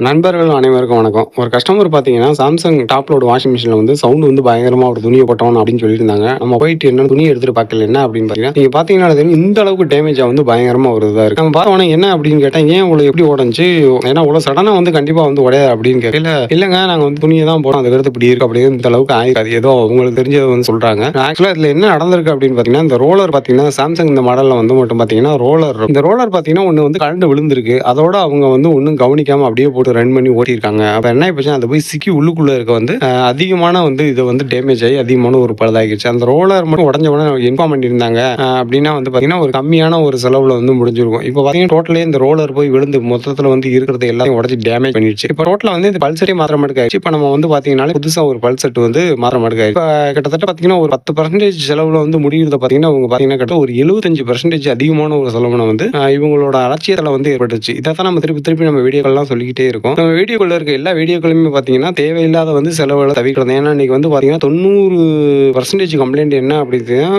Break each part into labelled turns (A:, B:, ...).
A: நண்பர்கள் அனைவருக்கும் வணக்கம். ஒரு கஸ்டமர் பார்த்தீங்கன்னா, சாம்சங் டாப் லோட் வாஷிங் மிஷின்ல வந்து சவுண்ட் வந்து பயங்கரமா ஒரு துணிய போட்டோம் அப்படின்னு சொல்லியிருந்தாங்க. நம்ம போயிட்டு என்ன துணிய எடுத்துட்டு பார்க்கல என்ன அப்படின்னு பார்த்தீங்கன்னா, நீங்க பார்த்தீங்கன்னா தெரியும் இந்த அளவுக்கு டேமேஜா வந்து பயங்கரமா ஒரு இதா இருக்கு. நம்ம பார்த்தோனே என்ன அப்படின்னு கேட்டா, ஏன் இவ்வளோ எப்படி உடைஞ்சுச்சு? ஏன்னா இவ்வளோ சடனா வந்து கண்டிப்பா வந்து உடையாது அப்படின்னு கேட்கல, இல்லங்க நாங்க வந்து துணிய தான் போட்டோம். அதுக்கடுத்து இப்படி இருக்கு அப்படின்னு இந்த அளவுக்கு ஆயிருக்காது. ஏதோ உங்களுக்கு தெரிஞ்சத வந்து சொல்றாங்க. ஆக்சுவலா இதுல என்ன நடந்திருக்கு அப்படின்னு பார்த்தீங்கன்னா, இந்த ரோலர் பார்த்தீங்கன்னா, சாம்சங் இந்த மாடல்ல வந்து மட்டும் பார்த்தீங்கன்னா, இந்த ரோலர் பார்த்தீங்கன்னா, ஒண்ணு வந்து கழண்டு விழுந்திருக்கு. அதோட அவங்க வந்து ஒண்ணும் கவனிக்காம அப்படியே போட்டு ரன் பண்ணி ஓட்டியிருக்காங்க. அப்ப என்ன ஆயிப்போச்சுன்னா, அது போய் சிக்கி உள்ளுக்குள்ள இருக்க வந்து அதிகமான வந்து இது வந்து டேமேஜ் ஆகி அதிகமான ஒரு பழுதாகிடுச்சு. அந்த ரோலர் மட்டும் உடஞ்ச உடனே இன்ஃபார்ம் பண்ணியிருந்தாங்க அப்படின்னா வந்து பார்த்தீங்கன்னா, ஒரு கம்மியான ஒரு செலவுல வந்து முடிஞ்சிருக்கும். இப்போ பார்த்தீங்கன்னா, டோட்டலே இந்த ரோலர் போய் விழுந்து மொத்தத்துல வந்து இருக்கிறது எல்லாத்தையும் உடச்சு டேமேஜ் பண்ணிடுச்சு. இப்போ டோட்டலா வந்து இந்த பல்செட்டே மாத்திர மாட்டுக்கு ஆயிடுச்சு. இப்போ நம்ம வந்து பார்த்தீங்கன்னா, புதுசா ஒரு பல்செட் வந்து மாத்திர மாட்டுக்கு ஆயிடுச்சு. இப்போ கிட்டத்தட்ட பார்த்தீங்கன்னா, ஒரு 10% செலவுல வந்து முடியுறத பார்த்தீங்கன்னா, அவங்க பார்த்தீங்கன்னா கிட்ட ஒரு 75% அதிகமான ஒரு செலவுன வந்து இவங்களோட அலட்சியத்துல வந்து ஏற்பட்டுச்சு. இதைத்தான் நம்ம திருப்பி திருப்பி நம்ம வீடியோக்கள்லாம் சொல்லிக்கிட்டே இருக்கோம். நம்ம வீடியோக்குள்ள இருக்க எல்லா வீடியோக்களுமே பார்த்தீங்கன்னா, தேவையில்லாத வந்து செலவுகள தவிர்க்கிறது. ஏன்னா இன்னைக்கு வந்து பார்த்தீங்கன்னா, 90% கம்ப்ளைண்ட் என்ன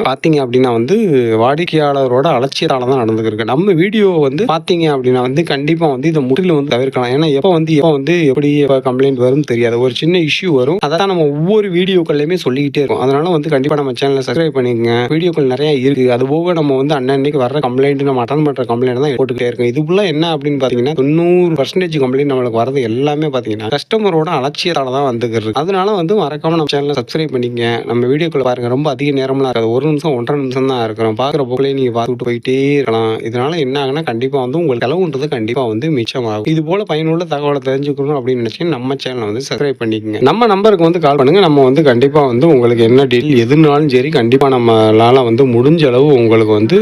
A: பார்த்தீங்க அப்படின்னா வந்து வாடிக்கையாளரோட அலட்சியத்தால தான் நடந்துருக்கு. நம்ம வீடியோ வந்து பார்த்தீங்க அப்படின்னா வந்து கண்டிப்பா வந்து இதை முற்றிலும் வந்து தவிர்க்கலாம். ஏன்னா எப்ப வந்து எப்படி கம்ப்ளைண்ட் வரும்னு தெரியாது. ஒரு சின்ன இஷ்யூ வரும். அதான் நம்ம ஒவ்வொரு வீடியோக்கள்லையுமே சொல்லிக்கிட்டே இருக்கோம். அதனால வந்து கண்டிப்பா நம்ம சேனலை சப்ஸ்கிரைப் பண்ணிக்கங்க. வீடியோக்கள் நிறைய இருக்கு. அது போக நம்ம வந்து அன்னன்னைக்கு வர்ற கம்ப்ளைண்ட் நம்ம அட்டன் பண்ற கம்ப்ளைண்ட் தான் போட்டுக்கிட்டே இருக்கோம். இதுக்குள்ள என்ன அப்படின்னு பார்த்தீங்கன்னா 90% கம்ப்ளைண்ட் நம்மளுக்கு வரது எல்லாமே பார்த்தீங்கன்னா கஸ்டமரோட அலட்சியத்தால தான் வந்துக்கிறது. அதனால வந்து மறக்காம நம்ம சேனலை சப்ஸ்கிரைப் பண்ணிக்கங்க. நம்ம வீடியோக்குள்ள பாருங்க, ரொம்ப அதிக நேரம்லாம் இருக்காது. 1 நிமிஷம் 1.5 நிமிஷம் தான் இருக்கிறோம். பார்க்குற போக்குலயே நீங்க பார்த்துட்டு போயிட்டே இருக்கலாம். இதனால என்ன ஆகுனா கண்டிப்பா வந்து உங்களுக்கு செலவுன்றது கண்டிப்பா வந்து மிச்சமாகும். இது போல பயனுள்ள தகவலை தெரிஞ்சுக்கணும் அப்படின்னு நினைச்சீங்கன்னா நம்ம சேனலை வந்து சப்ஸ்கிரைப் பண்ணிக்கங்க. நம்ம நம்பருக்கு வந்து கால் பண்ணுங்க. நம்ம வந்து கண்டிப்பா வந்து உங்களுக்கு என்ன டீல் எதுனாலும் சரி கண்டிப்பா நம்மளால வந்து முடிஞ்ச அளவு உங்களுக்கு வந்து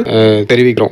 A: தெரிவிக்கிறோம்.